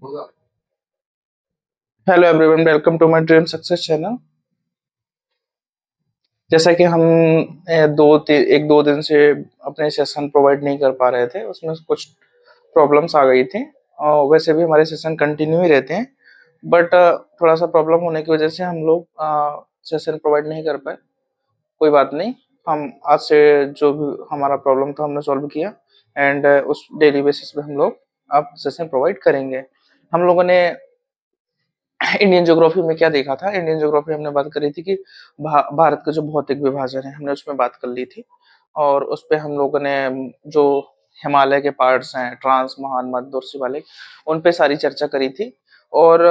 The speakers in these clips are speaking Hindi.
Hello everyone, welcome to my dream success channel. जैसा कि हम एक दो दिन से अपने सेशन प्रोवाइड नहीं कर पा रहे थे, उसमें कुछ प्रॉब्लम्स आ गई थी। वैसे भी हमारे सेशन कंटिन्यू ही रहते हैं, बट थोड़ा सा प्रॉब्लम होने की वजह से हम लोग सेशन प्रोवाइड नहीं कर पाए। कोई बात नहीं, हम आज से जो भी हमारा प्रॉब्लम था हमने सॉल्व किया, एंड उस डेली बेसिस पे हम लोग अब सेशन प्रोवाइड करेंगे। हम लोगों ने इंडियन ज्योग्राफी में क्या देखा था? इंडियन ज्योग्राफी हमने बात करी थी कि भारत का जो भौतिक विभाजन है, हमने उसमें बात कर ली थी। और उस पे हम लोगों ने जो हिमालय के पार्ट्स हैं, ट्रांस, महान, मध्य और शिवालिक, उन पे सारी चर्चा करी थी। और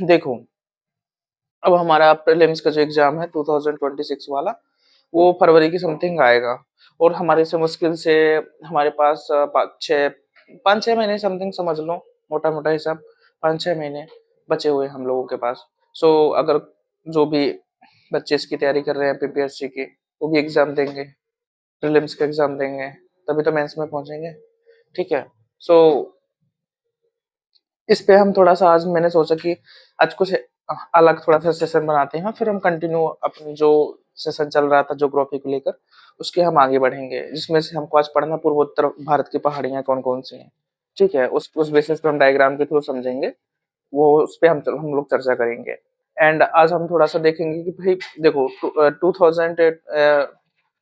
देखो, अब हमारा प्रीलिम्स का जो एग्जाम है 2026 वाला, वो फरवरी की समथिंग आएगा। और हमारे से मुश्किल से हमारे पास 5-6 महीने समथिंग समझ लो, मोटा मोटा हिसाब 5-6 महीने बचे हुए हैं हम लोगों के पास। सो अगर जो भी बच्चे इसकी तैयारी कर रहे हैं पीपीएससी की, वो भी एग्जाम देंगे, प्रीलिम्स का एग्जाम देंगे, तभी तो मेंस में पहुंचेंगे। ठीक है। सो इस पे हम थोड़ा सा, आज मैंने सोचा कि आज कुछ अलग थोड़ा सा सेशन बनाते हैं, फिर हम कंटिन्यू अपनी जो सेशन चल रहा था ज्योग्राफी को लेकर, उसके हम आगे बढ़ेंगे, जिसमें से हमको आज पढ़ना पूर्वोत्तर भारत की पहाड़ियां कौन कौन सी हैं। ठीक है, उस बेसिस पे हम डायग्राम के थ्रू समझेंगे, वो उस पे हम लोग चर्चा करेंगे। एंड आज हम थोड़ा सा देखेंगे कि भाई देखो, 2000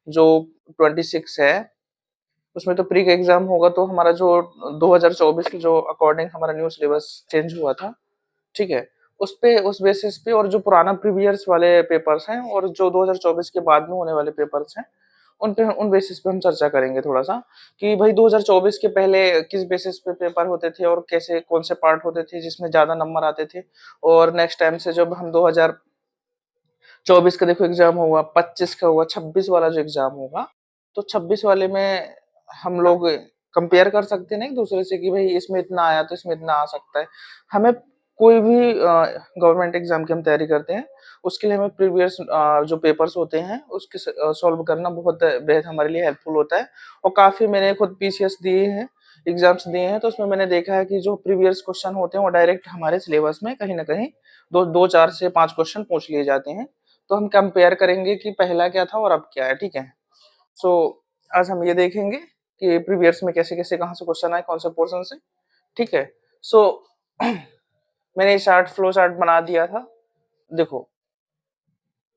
जो 26 है, उसमें तो प्री का एग्जाम होगा, तो हमारा जो 2024 के जो अकॉर्डिंग हमारा न्यू सिलेबस चेंज हुआ था, ठीक है, उस पे, उस बेसिस पे, और जो पुराना प्रीवियस वाले पेपर्स हैं और जो 2024 के बाद में होने वाले पेपर्स हैं, उन पे, उन बेसिस पे हम चर्चा करेंगे थोड़ा सा कि भाई 2024 के पहले किस बेसिस पे पेपर होते थे और कैसे कौन से पार्ट होते थे जिसमें ज्यादा नंबर आते थे। और नेक्स्ट टाइम से जब हम 2024 का देखो एग्जाम होगा, 25 का होगा, 26 वाला जो एग्जाम होगा, तो 26 वाले में हम लोग कंपेयर कर सकते हैं ना एक दूसरे से कि भाई इसमें इतना आया तो इसमें इतना आ सकता है। हमें कोई भी गवर्नमेंट एग्जाम की हम तैयारी करते हैं, उसके लिए हमें प्रीवियस जो पेपर्स होते हैं उसके सॉल्व करना बहुत बेहद हमारे लिए हेल्पफुल होता है। और काफी मैंने खुद पीसीएस दिए हैं, एग्जाम्स दिए हैं, तो उसमें मैंने देखा है कि जो प्रीवियस क्वेश्चन होते हैं वो डायरेक्ट हमारे सिलेबस में कहीं ना कहीं दो दो 4 से 5 क्वेश्चन पूछ लिए जाते हैं। तो हम कंपेयर करेंगे कि पहला क्या था और अब क्या है। ठीक है। सो आज हम ये देखेंगे कि प्रीवियस में कैसे कैसे कहाँ से क्वेश्चन आए, कौन से पोर्शन से। ठीक है। सो मैंने चार्ट, फ्लो चार्ट बना दिया था। देखो,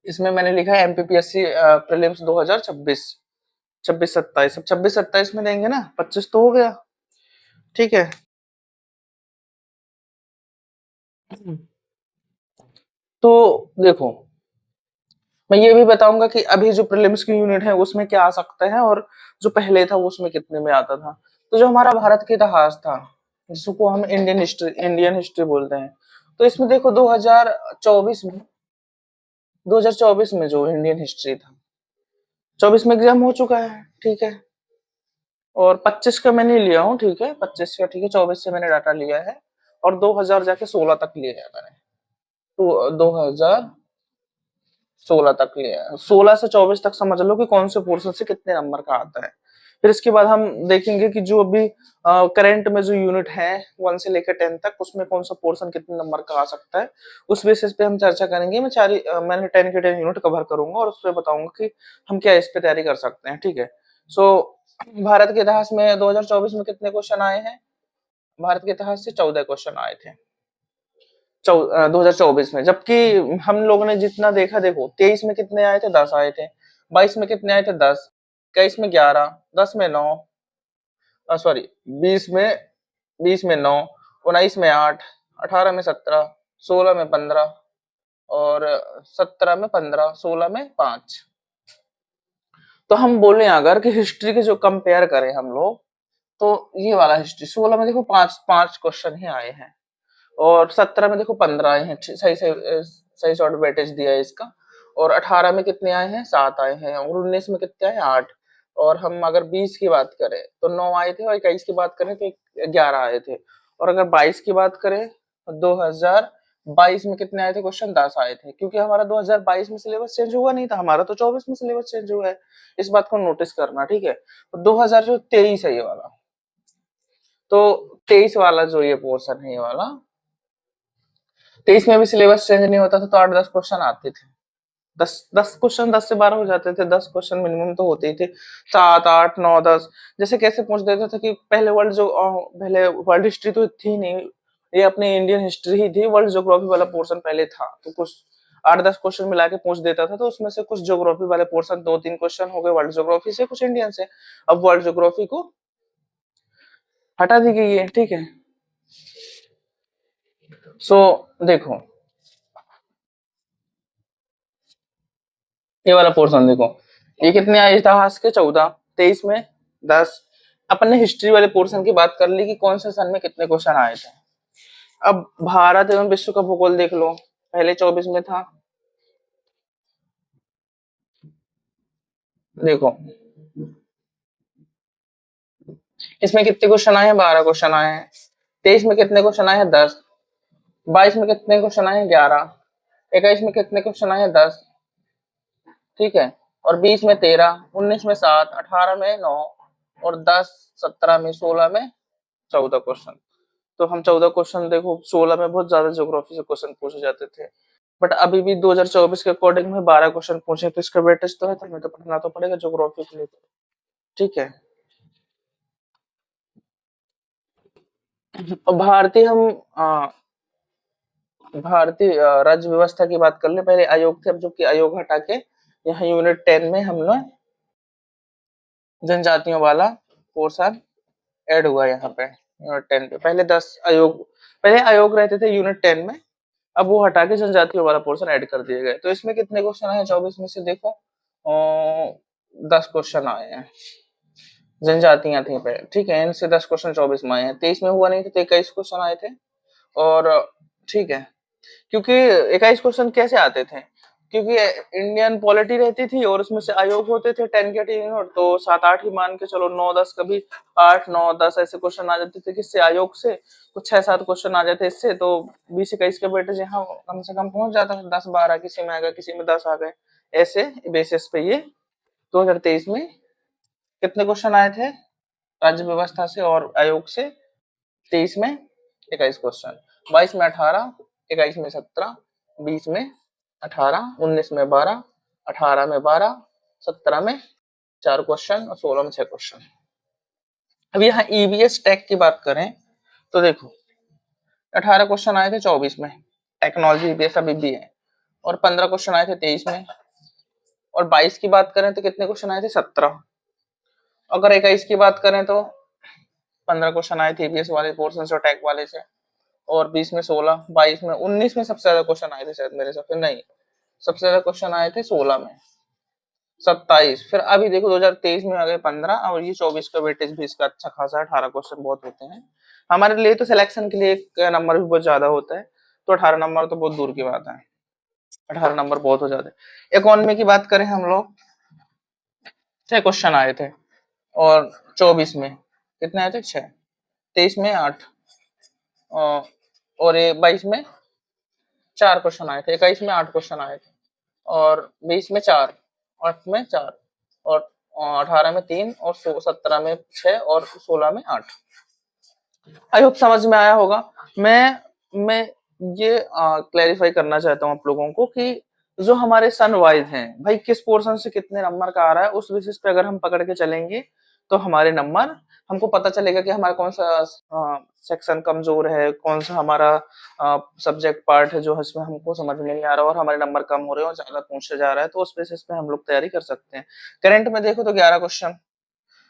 इसमें मैंने लिखा है एमपीपीएससी प्रीलिम्स 2026, 26-27। अब 26-27 में देंगे ना, 25 तो हो गया। ठीक है। तो देखो, मैं ये भी बताऊंगा कि अभी जो प्रीलिम्स की यूनिट है उसमें क्या आ सकता है, और जो पहले था वो उसमें कितने में आता था। तो जो हमारा भारत का इतिहास था, जिसको हम इंडियन हिस्ट्री बोलते हैं, तो इसमें देखो 2024 में जो इंडियन हिस्ट्री था, 24 में एग्जाम हो चुका है। ठीक है। और 25 का मैं नहीं लिया हूँ। ठीक है, 25 का ठीक है, 24 से मैंने डाटा लिया है, और 2000 जाके 16 तक लिया है मैंने। तो 2016 तक लिया है, 16 से 24 तक समझ लो कि कौन से पोर्शन से कितने नंबर का आता है। फिर इसके बाद हम देखेंगे कि जो अभी करंट में जो यूनिट है 1 से लेकर 10 तक, उसमें कौन सा पोर्शन कितने नंबर का आ सकता है। उस बेसिस पे हम चर्चा करेंगे। मैंने 10 के 10 यूनिट कवर करूंगा और उस पर बताऊंगा कि हम क्या इस पे तैयारी कर सकते हैं। ठीक है। सो भारत के इतिहास में 2024 में कितने क्वेश्चन आए हैं? भारत के इतिहास से 14 क्वेश्चन आए थे 2024 में। जबकि हम लोगों ने जितना देखा, देखो 23 में कितने आए थे? 10 आए थे। 22 में कितने आए थे? 10। 21 में 11, 10 में 9, सॉरी, 20 में 9, 19 में 8, 18 में 17, 16 में 15, और 17 में 15, 16 में 5। तो हम बोले अगर कि हिस्ट्री के जो कंपेयर करें हम लोग, तो ये वाला हिस्ट्री 16 में देखो पांच पांच क्वेश्चन ही आए हैं, और 17 में देखो 15 आए हैं। सही सही सही शॉर्ट वेटेज दिया है इसका। और 18 में कितने आए हैं? 7 आए हैं। और 19 में कितने आए? 8। और हम अगर 20 की बात करें तो 9 आए थे, और 21 की बात करें तो 11 आए थे। और अगर 22 की बात करें तो 2022 में कितने आए थे क्वेश्चन? 10 आए थे। क्योंकि हमारा 2022 में सिलेबस चेंज हुआ नहीं था, हमारा तो 24 में सिलेबस चेंज हुआ है। इस बात को नोटिस करना। ठीक है। तो 2023 है ये वाला, तो 23 वाला जो ये पोर्शन है, ये वाला 23 में भी सिलेबस चेंज नहीं होता था, तो 8-10 क्वेश्चन आते थे। 10 क्वेश्चन, 10 से 12 हो जाते थे, 10 क्वेश्चन मिनिमम तो होते ही थे। 7, 8, 9, 10 जैसे कैसे पूछ देते थे कि पहले वर्ल्ड हिस्ट्री तो थी नहीं, ये अपनी इंडियन हिस्ट्री ही थी। वर्ल्ड ज्योग्राफी वाला पोर्शन पहले था, तो कुछ 8-10 क्वेश्चन मिला के पूछ देता था, तो उसमें से कुछ ज्योग्राफी वाले पोर्शन 2-3 क्वेश्चन हो गए वर्ल्ड ज्योग्राफी से, कुछ इंडियन से। अब वर्ल्ड ज्योग्राफी को हटा दी गई है, ठीक है। सो देखो, ये वाला पोर्शन देखो, ये कितने आए इतिहास के? 14। 23 में 10। अपन ने हिस्ट्री वाले पोर्शन की बात कर ली कि कौन से सन में कितने क्वेश्चन आए थे। अब भारत एवं विश्व का भूगोल देख लो, पहले 24 में था। देखो इसमें कितने क्वेश्चन आए हैं? 12 क्वेश्चन आए हैं। 23 में कितने क्वेश्चन आए हैं? 10। 22 में कितने क्वेश्चन आए हैं? 11। 21 में कितने क्वेश्चन आए हैं? 10। ठीक है। और 20 में 13, 19 में 7, 18 में 9, और 10, 17 में 16 में 14 क्वेश्चन। तो हम 14 क्वेश्चन देखो, 16 में बहुत ज्यादा ज्योग्राफी से क्वेश्चन पूछे जाते थे, बट अभी भी 2024 के अकॉर्डिंग में 12 क्वेश्चन पूछे, तो इसका वेटेज तो है, तो हमें तो पढ़ना तो पड़ेगा ज्योग्राफी के लिए। ठीक है। और भारतीय राज्य व्यवस्था की बात कर ले। पहले आयोग थे, अब जो कि आयोग हटा के यहाँ यूनिट 10 में हम लोग जनजातियों वाला पोर्शन ऐड हुआ यहाँ पे यूनिट 10 पे। पहले आयोग रहते थे यूनिट 10 में, अब वो हटा के जनजातियों वाला पोर्शन ऐड कर दिए गए। तो इसमें कितने क्वेश्चन आए? 24 में से देखो 10 क्वेश्चन आए हैं, जनजातियां थी पे, ठीक है। इनसे 10 क्वेश्चन 24 में आए हैं। 23 में हुआ नहीं थे, तो 21 क्वेश्चन आए थे। और ठीक है, क्योंकि 21 क्वेश्चन कैसे आते थे? क्योंकि इंडियन पॉलिटी रहती थी और उसमें से आयोग होते थे 10 के 10, तो 7-8 ही मान के चलो, 9-10, कभी 8-9-10 ऐसे क्वेश्चन आ जाते थे किससे? आयोग से। कुछ 6-7 क्वेश्चन आ जाते इससे, तो 20-21 के बेटे यहाँ कम से कम पहुंच जाता था। 10-12 किसी में आ गए, किसी में 10 आ गए, ऐसे बेसिस पे ये 2023 में कितने क्वेश्चन आए थे राज्य व्यवस्था से और आयोग से? 23 में 21 क्वेश्चन, 22 में 18, 21 में 17, 20 में 18, 19 में 12, 18 में 12, 17 में 4 क्वेश्चन और 16 में 6 क्वेश्चन। अब यहाँ ईवीएस टैग की बात करें तो देखो 18 क्वेश्चन आए थे 24 में, टेक्नोलॉजी ईवीएस अभी भी है, और 15 क्वेश्चन आए थे 23 में, और 22 की बात करें तो कितने क्वेश्चन आए थे? 17। अगर 21 की बात करें तो 15 क्वेश्चन आए थे ईवीएस वाले पोर्शन से और टैग वाले से, और 20 में 16, 22 में 19 में सबसे ज्यादा क्वेश्चन आए थे शायद मेरे हिसाब से, नहीं, सबसे ज्यादा क्वेश्चन आए थे 16 में, 27। फिर अभी देखो 2023 में आ गए 15, और ये 24 का वेटेज भी इसका अच्छा खासा है, 18 क्वेश्चन बहुत होते हैं हमारे लिए। तो सिलेक्शन के लिए एक नंबर भी बहुत ज्यादा होता है, तो 18 नंबर तो बहुत दूर की बात है, 18 नंबर बहुत हो जाते हैं। इकोनॉमी की बात करें हम लोग, 6 क्वेश्चन आए थे, और 24 में कितने आए थे? 6। 23 में 8, और ये 22 में 4 क्वेश्चन आए थे, 21 में 8 क्वेश्चन आए थे, और 20 में 4, 8 में 4, और 18 में 3, और 17 में 6, और 16 में 8। आई होप समझ में आया होगा। मैं ये क्लैरिफाई करना चाहता हूँ आप लोगों को कि जो हमारे सन वाइज हैं भाई, किस पोर्शन से कितने नंबर का आ रहा है, उस बेसिस पे अगर हम पकड़ के चलेंगे तो हमारे नंबर, हमको पता चलेगा कि हमारा कौन सा सेक्शन कमजोर है, कौन सा हमारा सब्जेक्ट पार्ट है जो इसमें हमको समझ में नहीं आ रहा और हमारे नंबर कम हो रहे हैं और ज्यादा पूछे जा रहा है, तो उस बेसिस पे हम लोग तैयारी कर सकते हैं। करंट में देखो तो 11 क्वेश्चन,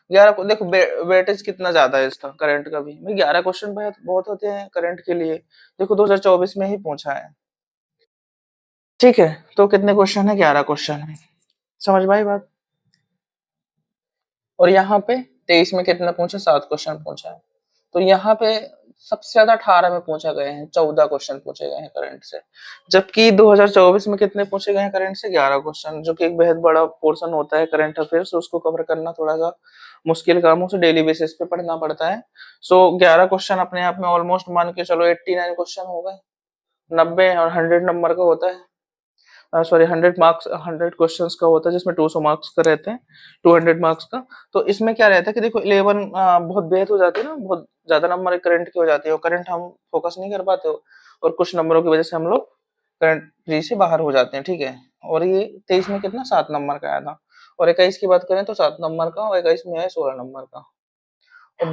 11 को देखो, वेटेज कितना ज्यादा है इसका करंट का भी भाई, 11 क्वेश्चन बहुत बहुत होते हैं करंट के लिए। देखो 2024 में ही पूछा है, ठीक है। तो कितने क्वेश्चन है? 11 क्वेश्चन है, समझ में आई बात? और यहाँ पे 23 में कितना पूछा? 7 क्वेश्चन पूछा है। तो यहाँ पे सबसे ज्यादा 18 में पूछा गए हैं, 14 क्वेश्चन पूछे गए हैं करंट से, जबकि 2024 में कितने पूछे गए हैं करंट से? 11 क्वेश्चन, जो कि एक बेहद बड़ा पोर्शन होता है करंट अफेयर्स, उसको कवर करना थोड़ा सा मुश्किल काम हो, डेली बेसिस पे पढ़ना पड़ता है। सो 11 क्वेश्चन अपने आप में ऑलमोस्ट मान के चलो 89 क्वेश्चन हो गए, 90 और 100 नंबर का होता है। सॉरी 100 मार्क्स 100 क्वेश्चंस का होता है, जिसमें 200 मार्क्स का रहते हैं, 200 मार्क्स का। तो इसमें क्या रहता है कि देखो 11 बहुत बेहद हो जाती है ना, बहुत ज्यादा नंबर करंट की हो जाती है, और करंट हम फोकस नहीं कर पाते हो, और कुछ नंबरों की वजह से हम लोग करंट ट्री से बाहर हो जाते हैं, ठीक है। और ये 23 में कितना 7 नंबर का आया था, और 21 की बात करें तो 7 नंबर का, और 21 में आया 16 नंबर का, और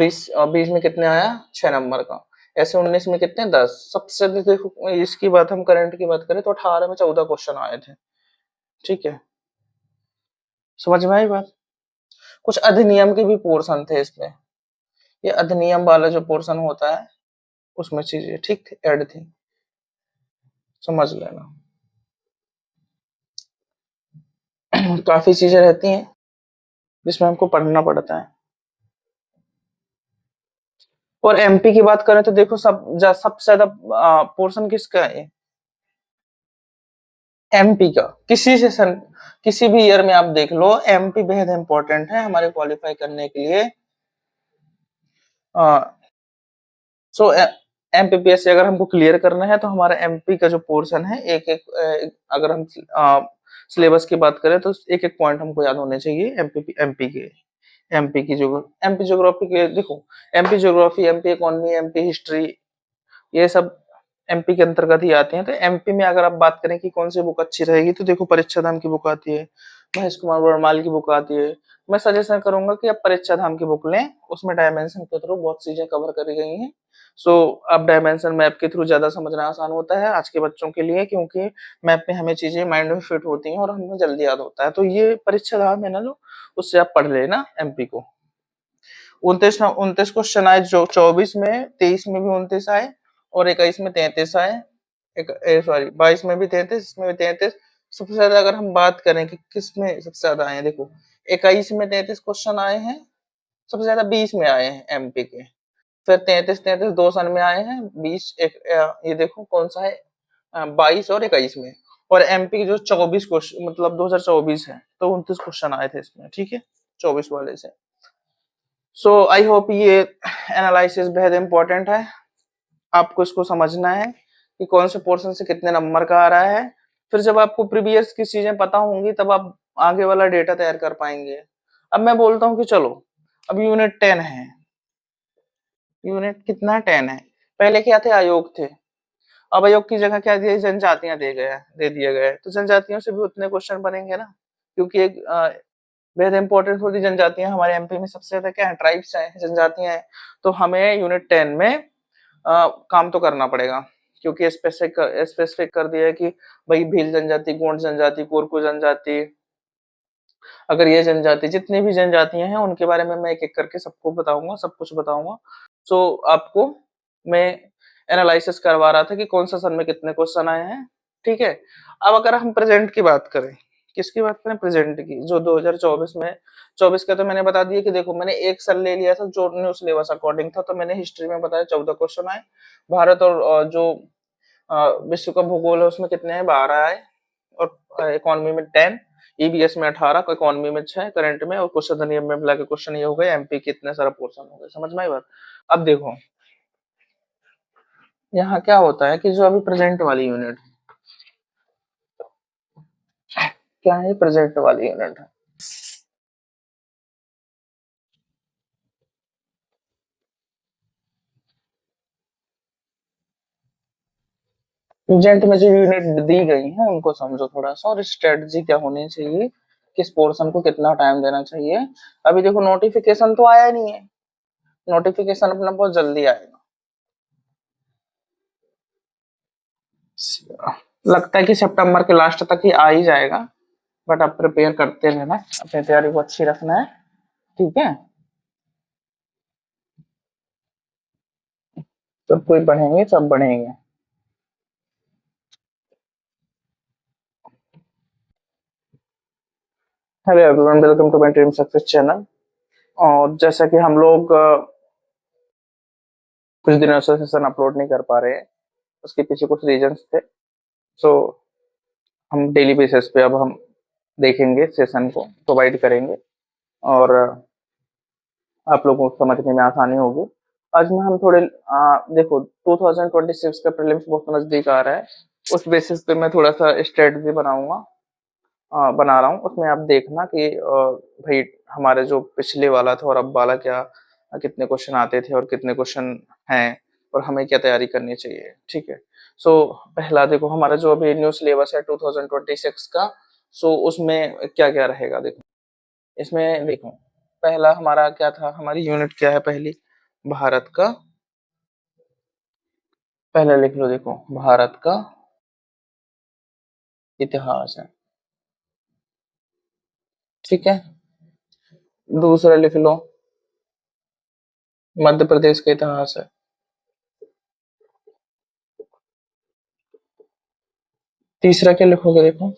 20 में कितने आया 6 नंबर का। ऐसे 19 में कितने 10। सबसे ज्यादा देखो इसकी बात, हम करंट की बात करें तो 18 में 14 क्वेश्चन आए थे, ठीक है। समझ में आई बात। कुछ अधिनियम के भी पोर्शन थे इसमें, ये अधिनियम वाला जो पोर्शन होता है उसमें चीजें ठीक थी, ऐड थी, समझ लेना। काफी चीजें रहती हैं जिसमें हमको पढ़ना पड़ता है। और एमपी की बात करें तो देखो सबसे ज्यादा पोर्शन किसका है, एमपी का। किसी सेशन किसी भी ईयर में आप देख लो, एमपी बेहद इंपॉर्टेंट है हमारे क्वालिफाई करने के लिए। सो एमपीपीएससी अगर हमको क्लियर करना है तो हमारा एमपी का जो पोर्शन है, एक एक अगर हम सिलेबस की बात करें तो एक एक पॉइंट हमको याद होने चाहिए एमपी के। एमपी की जो एमपी ज्योग्राफी के देखो, MP geography, MP economy, MP history, ये सब एमपी के अंतर्गत ही आते हैं। तो एमपी में अगर आप बात करें कि कौन सी बुक अच्छी रहेगी, तो देखो परीक्षा धाम की बुक आती है, महेश कुमार वर्माल की बुक आती है। मैं सजेशन करूंगा कि आप परीक्षा धाम की बुक लें, उसमें डायमेंशन के थ्रू बहुत चीजें कवर करी गई हैं। सो अब डायमेंशन मैप के थ्रू ज्यादा समझना आसान होता है आज के बच्चों के लिए, क्योंकि मैप में हमें चीजें माइंड में फिट होती हैं और हमें जल्दी याद होता है। तो ये परीक्षा धाम है ना जो, उससे आप पढ़ लेना एमपी को। 29 क्वेश्चन आए, जो 24 में, 23 में भी 29 आए, और 21 में 33 आए, सॉरी 22 में भी 33, इसमें भी 33। सबसे ज्यादा अगर हम बात करें कि किस में सबसे ज्यादा आए हैं, देखो 21 में 33 क्वेश्चन आए हैं, सबसे ज्यादा 20 में आए हैं एमपी के। फिर 33 दो सन में आए हैं, 20 एक ये देखो कौन सा है 22 और 21 में। और एमपी के जो 24 क्वेश्चन मतलब 2024 है, तो 29 क्वेश्चन आए थे इसमें, ठीक है, 24 वाले से। सो आई होप ये एनालिसिस बेहद इंपॉर्टेंट है, आपको इसको समझना है कि कौन से पोर्शन से कितने नंबर का आ रहा है। फिर जब आपको प्रीवियस की चीजें पता होंगी तब आप आगे वाला डेटा तैयार कर पाएंगे। अब मैं बोलता हूँ कि चलो, अब यूनिट 10 है, यूनिट कितना 10 है। पहले क्या थे, आयोग थे, अब आयोग की जगह क्या दिया, जनजातियां दे दिए गए। तो जनजातियों से भी उतने क्वेश्चन बनेंगे ना, क्योंकि एक बेहद इंपॉर्टेंट होती जनजातियां हमारे एमपी में सबसे ज्यादा क्या है, ट्राइब्स हैं, जनजातियां हैं। तो हमें यूनिट 10 में काम तो करना पड़ेगा, क्योंकि स्पेसिफिक कर दिया है कि भाई भील जनजाति, गोंड जनजाति, कोरकू जनजाति, अगर ये जनजाति, जितनी भी जनजातियां हैं उनके बारे में मैं एक एक करके सबको बताऊंगा, सब कुछ बताऊंगा। सो आपको मैं एनालिसिस करवा रहा था कि कौन सा सन में कितने क्वेश्चन आए हैं, ठीक है। अब अगर हम प्रेजेंट की बात करें, किसकी बात करें, प्रेजेंट की, जो 2024 में 24 का तो मैंने बता दिया कि देखो मैंने एक सन ले लिया था जो न्यू सिलेबस अकॉर्डिंग था। तो मैंने हिस्ट्री में बताया 14 क्वेश्चन आए, भारत और जो विश्व का भूगोल है उसमें कितने हैं, 12 आए, और इकोनॉमी में 10, ईबीएस में 18, इकोनॉमी में 6, करंट में और कुछ अधिनियम में मिला के क्वेश्चन ये हो गए, एमपी के इतने सारा पोर्शन हो गए। समझ में आई बात। अब देखो यहाँ क्या होता है कि जो अभी प्रेजेंट वाली यूनिट, क्या है, प्रेजेंट वाली यूनिट है। प्रेजेंट में जो यूनिट दी गई है उनको समझो थोड़ा सा, और स्ट्रेटजी क्या होनी चाहिए, किस पोर्शन को कितना टाइम देना चाहिए। अभी देखो नोटिफिकेशन तो आया नहीं है, नोटिफिकेशन अपना बहुत जल्दी आएगा, लगता है कि सितंबर के लास्ट तक ही आ ही जाएगा। बट आप प्रिपेयर करते रहना, अपनी तैयारी को अच्छी रखना है, ठीक है। सब कोई बढ़ेंगे, सब बढ़ेंगे। Hello everyone, welcome to my dream success channel. और जैसा कि हम लोग कुछ दिनों से सेशन अपलोड नहीं कर पा रहे हैं, उसके पीछे कुछ रीजंस थे। सो हम डेली बेसिस पे अब हम देखेंगे, सेशन को प्रोवाइड करेंगे, और आप लोगों को समझने में आसानी होगी। आज में हम थोड़े देखो 2026 का प्रीलिम्स बहुत नजदीक आ रहा है, उस बेसिस पे मैं थोड़ा सा स्ट्रेटजी बनाऊंगा, बना रहा हूँ। उसमें आप देखना कि भाई हमारे जो पिछले वाला था और अब वाला क्या, कितने क्वेश्चन आते थे और कितने क्वेश्चन हैं और हमें क्या तैयारी करनी चाहिए। ठीक है। सो पहला देखो, हमारा जो अभी न्यू सिलेबस है 2026 का, सो उसमें क्या क्या रहेगा देखो। इसमें देखो, पहला हमारा क्या था, हमारी यूनिट क्या है पहली, भारत का, पहले लिख लो देखो, भारत का इतिहास है। ठीक है। दूसरा लिख लो, मध्य प्रदेश का इतिहास है। तीसरा क्या लिखोगे देखो,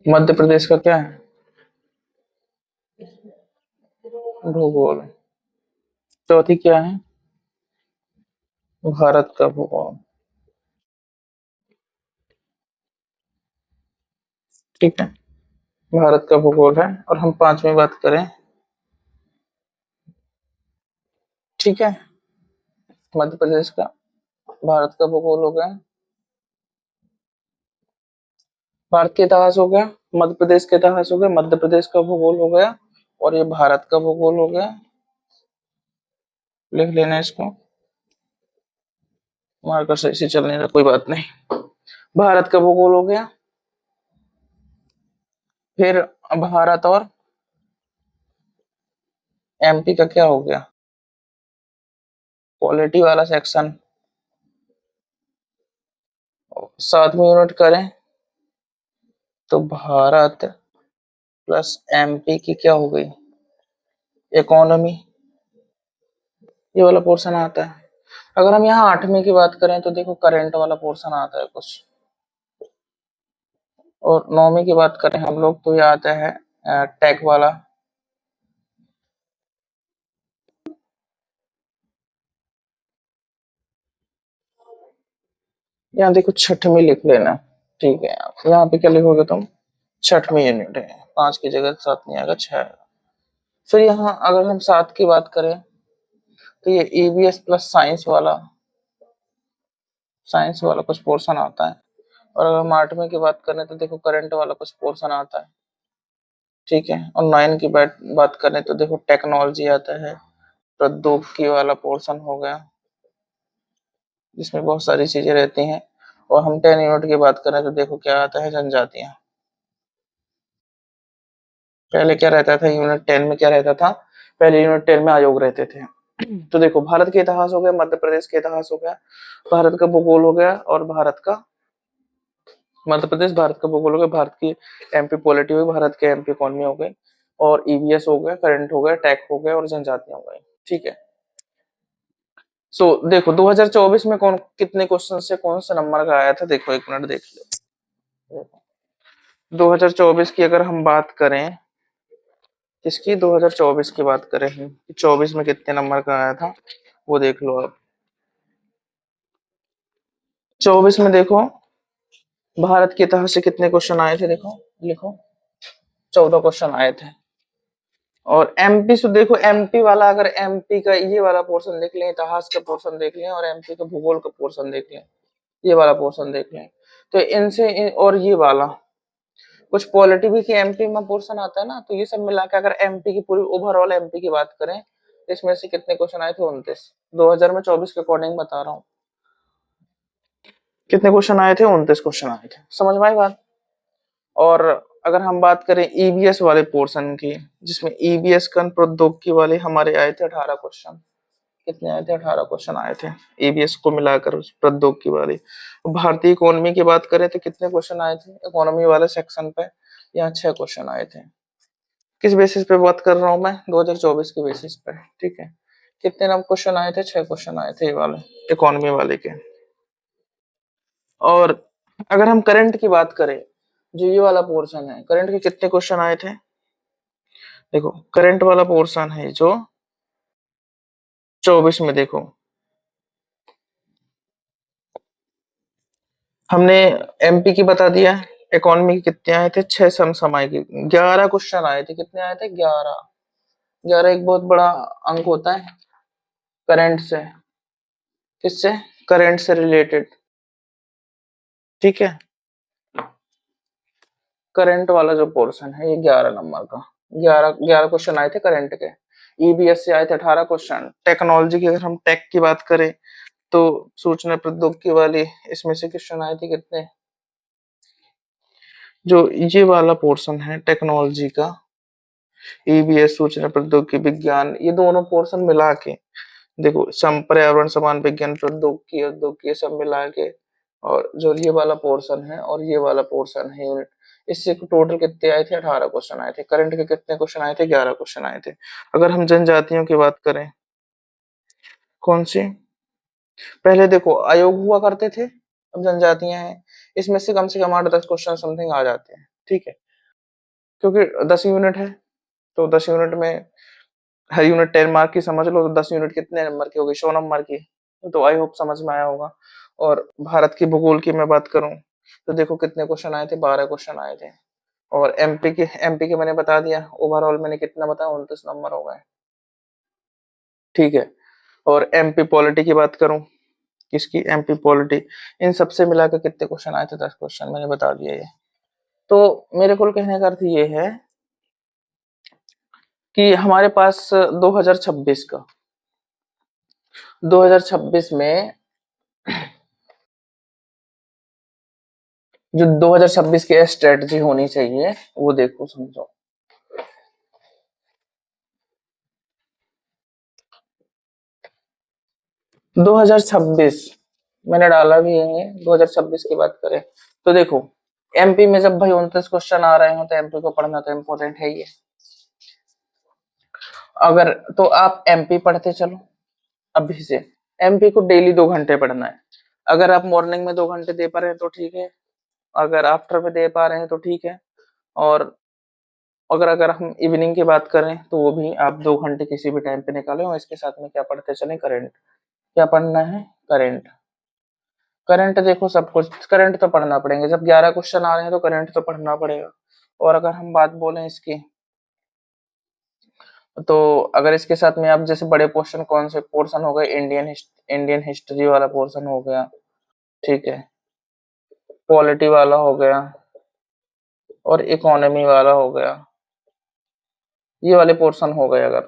मध्य प्रदेश का क्या है, भूगोल। चौथी क्या है, भारत का भूगोल। ठीक है, भारत का भूगोल है। और हम पांचवी बात करें, ठीक है, मध्य प्रदेश का, भारत का भूगोल हो गया, भारत का इतिहास हो गया, मध्य प्रदेश का इतिहास हो गया, मध्य प्रदेश का भूगोल हो गया, और ये भारत का भूगोल हो गया। लिख लेना इसको, मार्कर सही से चल नहीं रहा, कोई बात नहीं। भारत का भूगोल हो गया। फिर भारत और एमपी का क्या हो गया, पॉलिटी वाला सेक्शन। सातवीं यूनिट करें तो भारत प्लस एमपी की क्या हो गई, इकोनॉमी, ये वाला पोर्शन आता है। अगर हम यहाँ आठवीं की बात करें तो देखो करंट वाला पोर्शन आता है कुछ, और नौवीं की बात करें हम लोग तो ये आता है टेक वाला। यहाँ देखो छठवीं लिख लेना। ठीक है, यहाँ पे क्या लिखोगे तुम, छठवीं यूनिट है, पांच की जगह सात नहीं आएगा, छह आएगा। फिर यहाँ अगर हम सात की बात करें तो ये ईवीएस प्लस साइंस वाला कुछ पोर्शन आता है। और अगर हम आठवीं की बात करें तो देखो करंट वाला कुछ पोर्शन आता है। ठीक है, और नाइन की बात करें तो देखो टेक्नोलॉजी आता है, प्रौद्योगिकी वाला पोर्शन हो गया, जिसमें बहुत सारी चीजें रहती हैं। और हम 10 यूनिट की बात करें तो देखो क्या आता है, जनजातियां। पहले क्या रहता था यूनिट 10 में, क्या रहता था, पहले यूनिट 10 में आयोग रहते थे। तो देखो भारत के इतिहास हो गया, मध्य प्रदेश के इतिहास हो गया, भारत का भूगोल हो गया, और भारत का, मध्य प्रदेश भारत का भूगोल हो गया, भारत की एमपी पॉलिटी हो गई, भारत के एमपी इकोनॉमी हो गई, और ईवीएस हो गया, करंट हो गया, टैक हो गया, और जनजातियां हो गई। ठीक है। सो देखो 2024 में कौन कितने क्वेश्चन से कौन सा नंबर का आया था, देखो एक मिनट देख लो। 2024 की अगर हम बात करें, किसकी, 2024 की बात करें हम, 24 में कितने नंबर का आया था वो देख लो आप। 24 में देखो भारत के इतिहास से कितने क्वेश्चन आए थे, देखो लिखो, 14 क्वेश्चन आए थे। और एमपी से देखो, एमपी वाला, अगर एमपी का ये वाला पोर्शन देख लें, इतिहास का पोर्शन देख लें, और एमपी का भूगोल का पोर्शन देख लें, ये वाला पोर्शन देख लें, तो और ये वाला कुछ पॉलिटी भी की एमपी में पोर्शन आता है ना, तो ये सब मिला के अगर एमपी की पूरी ओवरऑल एमपी की बात करें, इसमें से कितने क्वेश्चन आए थे, 29। 2024 के अकॉर्डिंग बता रहा हूँ, कितने क्वेश्चन आए थे, 29 क्वेश्चन आए थे। समझ में आई बात। और अगर हम बात करें ईबीएस वाले पोर्शन की, जिसमें ईबीएस कन प्रौद्योगिकी वाले हमारे आए थे 18 क्वेश्चन। कितने आए थे, 18 क्वेश्चन आए थे ईबीएस को मिलाकर, उस प्रौद्योगिकी वाली। भारतीय इकोनॉमी की बात करें तो कितने क्वेश्चन आए थे इकोनॉमी वाले सेक्शन पे, यहाँ 6 क्वेश्चन आए थे। किस बेसिस पे बात कर रहा हूँ मैं, 2024 के बेसिस पे। ठीक है, कितने नंबर क्वेश्चन आए थे, 6 क्वेश्चन आए थे ये वाले, इकोनॉमी वाले के। और अगर हम करंट की बात करें, जो ये वाला पोर्शन है, करंट के कितने क्वेश्चन आए थे, देखो करंट वाला पोर्शन है जो 24 में, देखो हमने एमपी की बता दिया, इकोनॉमी के कितने आए थे, 6 समसामयिक की 11 क्वेश्चन आए थे। कितने आए थे, 11। 11 एक बहुत बड़ा अंक होता है करंट से, किससे, करंट से रिलेटेड। ठीक है। करंट वाला जो पोर्शन है ये 11 नंबर का, 11 क्वेश्चन आए थे करंट के। ईबीएस से आए थे 18 क्वेश्चन। टेक्नोलॉजी की अगर हम टेक की बात करें तो सूचना प्रौद्योगिकी वाली, इसमें से क्वेश्चन आए थे कितने, जो ये वाला पोर्शन है टेक्नोलॉजी का, ईबीएस सूचना प्रौद्योगिकी विज्ञान, ये दोनों पोर्शन मिला के देखो, सम पर्यावरण समान विज्ञान प्रौद्योगिकी औद्योगिकी सब मिला के, और जो ये वाला पोर्शन है और ये वाला पोर्शन है यूनिट, इससे टोटल कितने आए थे, 18 क्वेश्चन आए थे। करंट के कितने क्वेश्चन आए थे, 11 क्वेश्चन आए थे। अगर हम जनजातियों की बात करें, कौन सी, पहले देखो आयोग हुआ करते थे, अब जनजातियां हैं, इसमें से कम 8-10 क्वेश्चन समथिंग आ जाते हैं, ठीक है, क्योंकि 10 यूनिट है, तो 10 यूनिट में हर यूनिट 10 मार्क की समझ लो, तो 10 यूनिट कितने नंबर की हो गई, 100 नंबर की। तो आई होप समझ में आया होगा। और भारत की भूगोल की मैं बात करूं तो देखो कितने क्वेश्चन आए थे, 12 क्वेश्चन आए थे। और एमपी के मैंने बता दिया, ओवरऑल मैंने कितना बताया, 29 नंबर हो गए, ठीक है। और एमपी पॉलिटी की बात करूं, किसकी, एमपी पॉलिटी, इन सबसे मिलाकर कितने क्वेश्चन आए थे, 10 क्वेश्चन मैंने बता दिया ये। तो मेरे कुल कहने का अर्थ ये है कि हमारे पास 2026 का, 2026 में जो 2026 की स्ट्रेटजी होनी चाहिए वो देखो समझो। 2026 मैंने डाला भी है, 2026 की बात करें तो देखो, एमपी में जब भाई 29 क्वेश्चन आ रहे हो तो एमपी को पढ़ना तो इम्पोर्टेंट है ही है। अगर तो आप एमपी पढ़ते चलो अभी से, एमपी को डेली 2 घंटे पढ़ना है। अगर आप मॉर्निंग में 2 घंटे दे पा रहे हैं तो ठीक है, अगर आफ्टर में दे पा रहे हैं तो ठीक है, और अगर अगर हम इवनिंग की बात करें तो वो भी आप 2 घंटे किसी भी टाइम पे निकालें, और इसके साथ में क्या पढ़ते चले, करंट। क्या पढ़ना है, करंट। करंट देखो सब कुछ करंट तो पढ़ना पड़ेंगे, जब 11 क्वेश्चन आ रहे हैं तो करंट तो पढ़ना पड़ेगा। और अगर हम बात बोलें इसकी, तो अगर इसके साथ में आप जैसे बड़े पोर्शन, कौन से पोर्शन हो गए, इंडियन हिस्ट्री वाला पोर्शन हो गया, ठीक है, पॉलिटी वाला हो गया, और इकोनॉमी वाला हो गया, ये वाले पोर्शन हो गए अगर,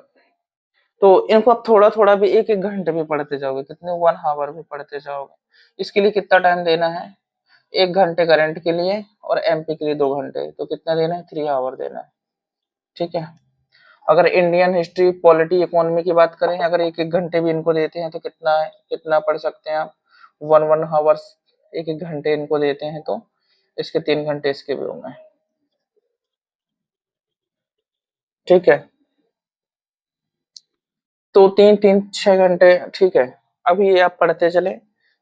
तो इनको आप थोड़ा थोड़ा भी, एक एक घंटे भी पढ़ते जाओगे, कितने 1 आवर भी पढ़ते जाओगे। इसके लिए कितना टाइम देना है, 1 घंटे करंट के लिए और एमपी के लिए 2 घंटे, तो कितना देना है, 3 आवर देना है, ठीक है। अगर इंडियन हिस्ट्री पॉलिटी इकोनॉमी की बात करें, अगर एक एक घंटे भी इनको देते हैं तो कितना है, कितना पढ़ सकते हैं आप, 1 1 आवर्स, एक एक घंटे इनको देते हैं तो इसके 3 घंटे इसके भी होंगे, ठीक है। तो 3 3 6 घंटे, ठीक है। अब ये आप पढ़ते चले,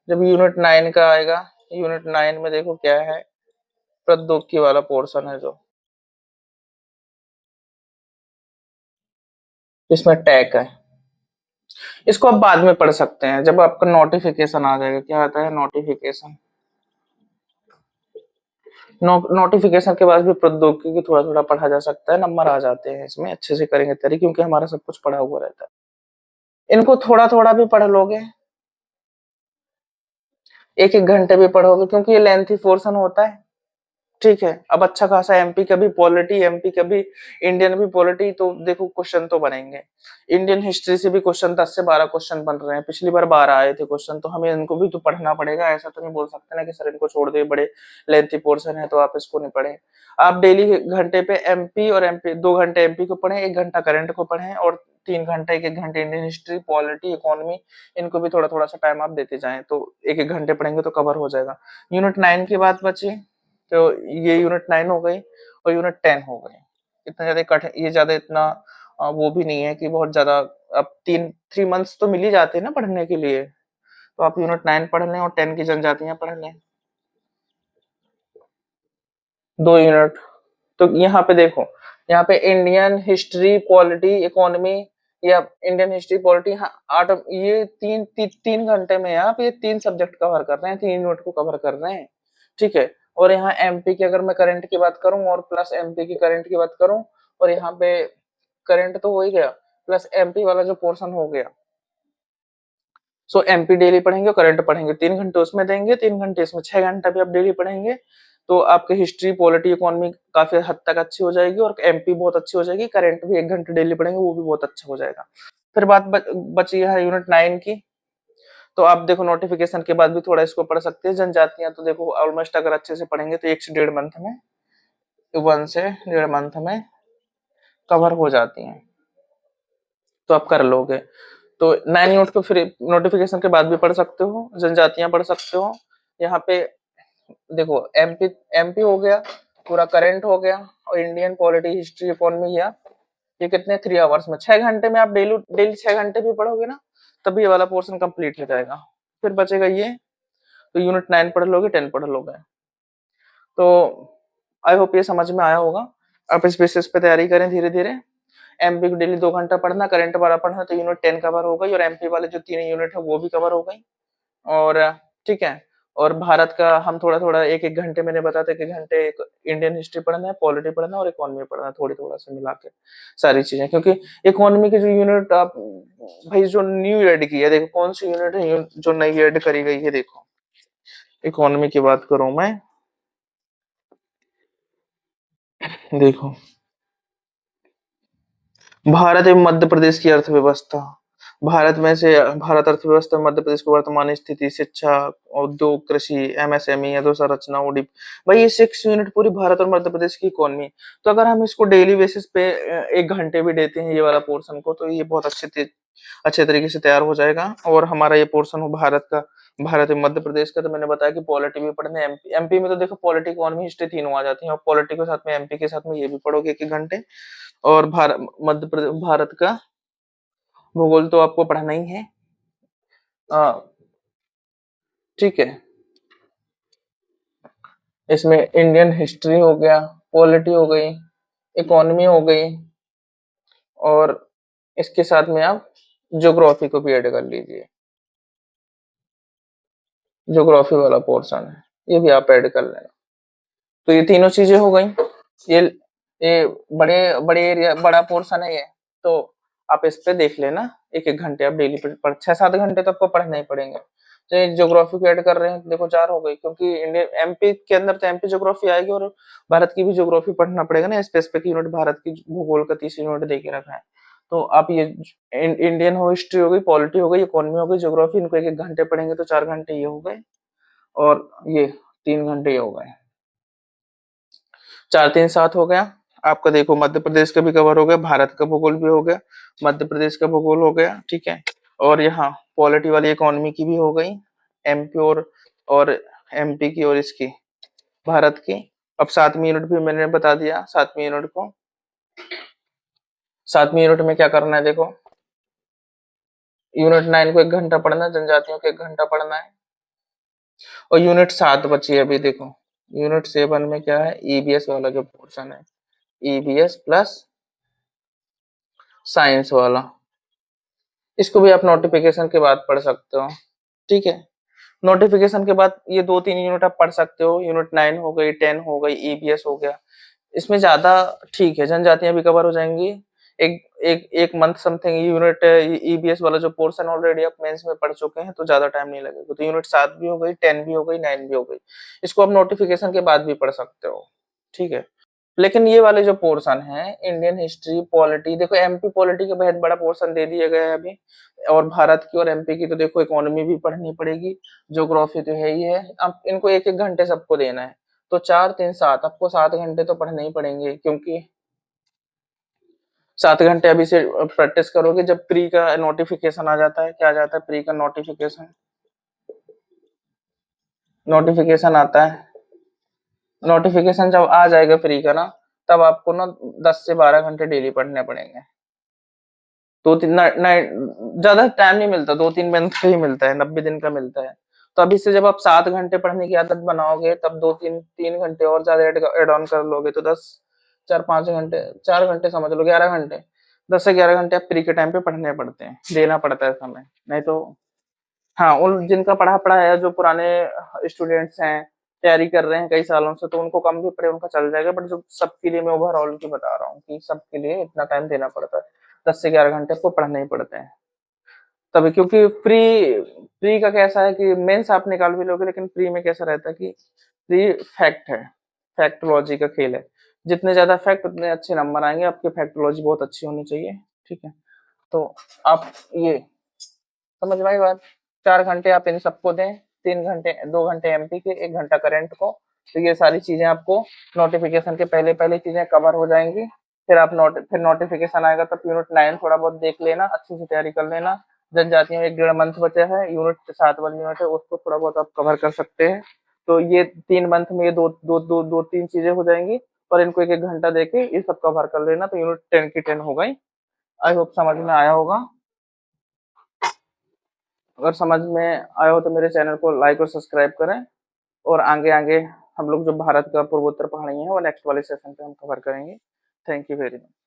जब यूनिट 9 का आएगा, यूनिट 9 में देखो क्या है, प्रौद्योगिकी वाला पोर्शन है जो, इसमें टैग है, इसको आप बाद में पढ़ सकते हैं जब आपका नोटिफिकेशन आ जाएगा। क्या आता है, नोटिफिकेशन। नोटिफिकेशन के बाद भी प्रौद्योगिकी थोड़ा थोड़ा पढ़ा जा सकता है, नंबर आ जाते हैं इसमें अच्छे से करेंगे तरी, क्योंकि हमारा सब कुछ पढ़ा हुआ रहता है। इनको थोड़ा थोड़ा भी पढ़ लोगे, एक एक घंटे भी पढ़ोगे, क्योंकि ये लेंथी पोर्शन होता है, ठीक है। अब अच्छा खासा एमपी का भी पॉलिटी, एमपी का भी इंडियन भी पॉलिटी, तो देखो क्वेश्चन तो बनेंगे। इंडियन हिस्ट्री से भी क्वेश्चन 10 से 12 क्वेश्चन बन रहे हैं, पिछली बार 12 आए थे क्वेश्चन, तो हमें इनको भी तो पढ़ना पड़ेगा। ऐसा तो नहीं बोल सकते ना कि सर इनको छोड़ दे, बड़े लेंथी पोर्शन है तो आप इसको नहीं पढ़े। आप डेली घंटे पे एमपी, और एमपी 2 घंटे एमपी को पढ़ें, 1 घंटा करंट को पढ़ें, और 3 घंटे, एक एक घंटे इंडियन हिस्ट्री पॉलिटी इकोनॉमी, इनको भी थोड़ा थोड़ा सा टाइम आप देते जाएं, तो एक एक घंटे पढ़ेंगे तो कवर हो जाएगा। यूनिट 9 की बात बची, तो ये यूनिट 9 हो गई और यूनिट 10 हो गई। इतना ज्यादा कठिन, ये ज्यादा इतना वो भी नहीं है कि बहुत ज्यादा, अब 3 3 मंथ्स तो मिल ही जाते हैं ना पढ़ने के लिए, तो आप यूनिट 9 पढ़ लें और 10 की जनजातियां पढ़ लें, 2 यूनिट। तो यहाँ पे देखो, यहाँ पे इंडियन हिस्ट्री पॉलिटी इकोनॉमी, या इंडियन हिस्ट्री पॉलिटी, हाँ 8, ये 3 3 घंटे में आप ये 3 सब्जेक्ट कवर कर रहे हैं, 3 यूनिट को कवर कर रहे हैं, ठीक है। और यहाँ एमपी की अगर मैं करंट की बात करूं और प्लस एमपी की करंट की बात करूं, और यहाँ पे करंट तो हो ही गया, प्लस एमपी वाला जो पोर्शन हो गया, सो एमपी डेली पढ़ेंगे और करंट पढ़ेंगे, 3 घंटे उसमें देंगे, 3 घंटे इसमें, 6 घंटा भी आप डेली पढ़ेंगे तो आपके हिस्ट्री, पॉलिटी, इकोनॉमी काफी हद तक अच्छी हो जाएगी और एमपी बहुत अच्छी हो जाएगी। करंट भी 1 घंटे डेली पढ़ेंगे, वो भी बहुत अच्छा हो जाएगा। फिर बात बची है यूनिट 9 की। तो आप देखो नोटिफिकेशन के बाद भी थोड़ा इसको पढ़ सकते हैं। जनजातियां तो देखो ऑलमोस्ट अगर अच्छे से पढ़ेंगे तो 1 से 1.5 मंथ में, 1 से 1.5 मंथ में कवर हो जाती हैं, तो आप कर लोगे। तो 9 यूनिट को फिर नोटिफिकेशन के बाद भी पढ़ सकते हो, जनजातियां पढ़ सकते हो। यहाँ पे देखो एमपी एमपी हो गया, पूरा करंट हो गया और इंडियन पॉलिटी, हिस्ट्री, इकोनॉमी गया। ये कितने 3 आवर्स में, 6 घंटे में आप डेली डेली 6 घंटे भी पढ़ोगे ना तभी ये वाला पोर्शन कंप्लीट हो जाएगा। फिर बचेगा ये, तो यूनिट 9 पढ़ लोगे, 10 पढ़ लोगे। तो आई होप ये समझ में आया होगा। आप इस बेसिस पे तैयारी करें धीरे धीरे। एमपी को डेली 2 घंटा पढ़ना, करंट वाला पढ़ना, तो यूनिट 10 कवर हो गई और एमपी वाले जो 3 यूनिट है वो भी कवर हो गई। और ठीक है, और भारत का हम थोड़ा थोड़ा 1-1 घंटे, मैंने बताया था 1 घंटे इंडियन हिस्ट्री पढ़ना है, पॉलिटी पढ़ना है और इकोनॉमी पढ़ना है, थोड़ी थोड़ा सा मिला के सारी चीजें। क्योंकि इकोनॉमी की जो यूनिट आप भाई जो न्यू ऐड की है, देखो कौन सी यूनिट है जो नई ऐड करी गई है। देखो इकोनॉमी की बात करूं मैं, देखो भारत एवं मध्य प्रदेश की अर्थव्यवस्था। भारत में से भारत अर्थव्यवस्था में मध्य प्रदेश की वर्तमान स्थिति, शिक्षा, उद्योग, कृषि, एमएसएमई, अधोसंरचना, ओडीपी। भाई ये 6 यूनिट पूरी भारत और मध्य प्रदेश की इकोनॉमी। तो अगर हम इसको डेली बेसिस पे 1 घंटे भी देते हैं ये वाला पोर्शन को, तो ये बहुत अच्छे तरीके से तैयार हो जाएगा। और हमारा ये पोर्शन हो भारत का, भारत और मध्य प्रदेश का। तो मैंने बताया कि पॉलिटी भी पढ़ने, एमपी एमपी में तो देखो पॉलिटी, इकोनॉमी, हिस्ट्री तीनों आ जाती हैं, और पॉलिटी के साथ में एमपी के साथ में ये भी पढ़ोगे 1-1 घंटे। और मध्य प्रदेश, भारत का भूगोल तो आपको पढ़ना ही है। ठीक है, इसमें इंडियन हिस्ट्री हो गया, पॉलिटी हो गई, इकोनॉमी हो गई, और इसके साथ में आप ज्योग्राफी को भी ऐड कर लीजिए। ज्योग्राफी वाला पोर्शन है, ये भी आप ऐड कर लेना। तो ये तीनों चीजें हो गई। ये ये बड़े बड़े एरिया, बड़ा पोर्शन है ये। तो आप इस पे देख लेना, 1-1 घंटे आप डेली पढ़, 6-7 घंटे तो आपको पढ़ना ही पड़ेंगे। तो ये ज्योग्राफी को ऐड कर रहे हैं, देखो 4 हो गई, क्योंकि इंडिया एमपी के अंदर तो एमपी ज्योग्राफी आएगी और भारत की भी ज्योग्राफी पढ़ना पड़ेगा ना। स्पेसिफिक यूनिट भारत की भूगोल का 30 यूनिट दे के रखा है। तो आप ये इंडियन हो, हिस्ट्री हो गई, पॉलिटी हो गई, इकोनॉमी हो गई, ज्योग्राफी, इनको 1-1 घंटे पढ़ेंगे तो 4 घंटे ये हो गए, और ये 3 घंटे ये हो गए। 4-3-7 हो गया आपका। देखो मध्य प्रदेश का भी कवर हो गया, भारत का भूगोल भी हो गया, मध्य प्रदेश का भूगोल हो गया, ठीक है। और यहाँ पॉलिटी वाली, इकोनॉमी की भी हो गई, एमपी और एमपी की और इसकी भारत की। अब 7वीं यूनिट भी मैंने बता दिया। 7वीं यूनिट को, 7वीं यूनिट में क्या करना है, देखो यूनिट 9 को 1 घंटा पढ़ना है, जनजातियों को 1 घंटा पढ़ना है। और यूनिट 7 बची है अभी। देखो यूनिट 7 में क्या है, ईबीएस वाला जो पोर्शन है, ईबीएस प्लस साइंस वाला, इसको भी आप नोटिफिकेशन के बाद पढ़ सकते हो, ठीक है। नोटिफिकेशन के बाद ये 2-3 यूनिट आप पढ़ सकते हो। यूनिट 9 हो गई, 10 हो गई, ईबीएस हो गया। इसमें ज्यादा ठीक है, जनजातियां भी कवर हो जाएंगी। एक मंथ समथिंग। यूनिट ईबीएस वाला जो पोर्शन ऑलरेडी आप मेंस में पढ़ चुके हैं, तो ज्यादा टाइम नहीं लगेगा। तो यूनिट 7 भी हो गई, 10 भी हो गई, 9 भी हो गई। इसको आप नोटिफिकेशन के बाद भी पढ़ सकते हो, ठीक है। लेकिन ये वाले जो पोर्शन है, इंडियन हिस्ट्री, पॉलिटी, देखो एमपी पॉलिटी का बहुत बड़ा पोर्शन दे दिया गया है अभी। और भारत की और एमपी की तो देखो इकोनॉमी भी पढ़नी पड़ेगी, ज्योग्राफी तो है ही है। अब इनको 1-1 घंटे सबको देना है, तो 4-3-7 आपको 7 घंटे तो पढ़ने ही पड़ेंगे। क्योंकि 7 घंटे अभी से प्रैक्टिस करोगे, जब प्री का नोटिफिकेशन आ जाता है, क्या आ जाता है, प्री का नोटिफिकेशन, नोटिफिकेशन आता है। नोटिफिकेशन जब आ जाएगा प्री का ना, तब आपको ना 10 से 12 घंटे डेली पढ़ने पड़ेंगे। 2-3 ज्यादा टाइम नहीं मिलता, 2-3 मंथ का ही मिलता है, 90 दिन का मिलता है। तो अभी से जब आप 7 घंटे पढ़ने की आदत बनाओगे, तब 2-3 घंटे और ज्यादा एड ऑन कर लोगे, तो 10, 4-5 घंटे, 4 घंटे समझ लो, 11 घंटे, 10 से 11 घंटे आप प्री के टाइम पे पढ़ने पड़ते हैं, देना पड़ता है समय। नहीं तो हाँ, उन जिनका पढ़ा पढ़ा है, जो पुराने स्टूडेंट्स हैं, तैयारी कर रहे हैं कई सालों से, तो उनको कम भी पड़े उनका चल जाएगा। बट जो सबके लिए मैं ओवरऑल की बता रहा हूँ कि सबके लिए इतना टाइम देना पड़ता है, 10 से 11 घंटे आपको पढ़ने ही पड़ते हैं, तभी क्योंकि प्री प्री का कैसा है कि मेंस आप निकाल भी लोगे, लेकिन प्री में कैसा रहता है कि प्री फैक्ट है, फैक्टोलॉजी का खेल है। जितने ज़्यादा फैक्ट उतने अच्छे नंबर आएँगे, आपकी फैक्टोलॉजी बहुत अच्छी होनी चाहिए, ठीक है? तो आप ये समझ में आई बात? 4 घंटे आप इन सबको दें, 3 घंटे 2 घंटे एमपी के, 1 घंटा करंट को, तो ये सारी चीज़ें आपको नोटिफ़िकेशन के पहले-पहले चीज़ें कवर हो जाएँगी। फिर नोटिफ़िकेशन आएगा तब यूनिट 9 थोड़ा बहुत देख लेना, अच्छे से तैयारी कर लेना। जनजातीय में 1 डेढ़ मंथ बचा है, यूनिट 7 वाली यूनिट है, उसको थोड़ा बहुत आप कवर कर सकते हैं। तो ये 3 मंथ में ये 2-3 चीज़ें हो जाएँगी, और इनको 1-1 घंटा देके ये सब कवर कर लेना, तो यूनिट 10 की 10 हो गई। आई होप समझ में आया होगा। अगर समझ में आया हो तो मेरे चैनल को लाइक और सब्सक्राइब करें, और आगे-आगे हम लोग जो भारत का पूर्वोत्तर पहाड़ी है वो नेक्स्ट वाले सेशन पे हम कवर करेंगे। Thank you very much.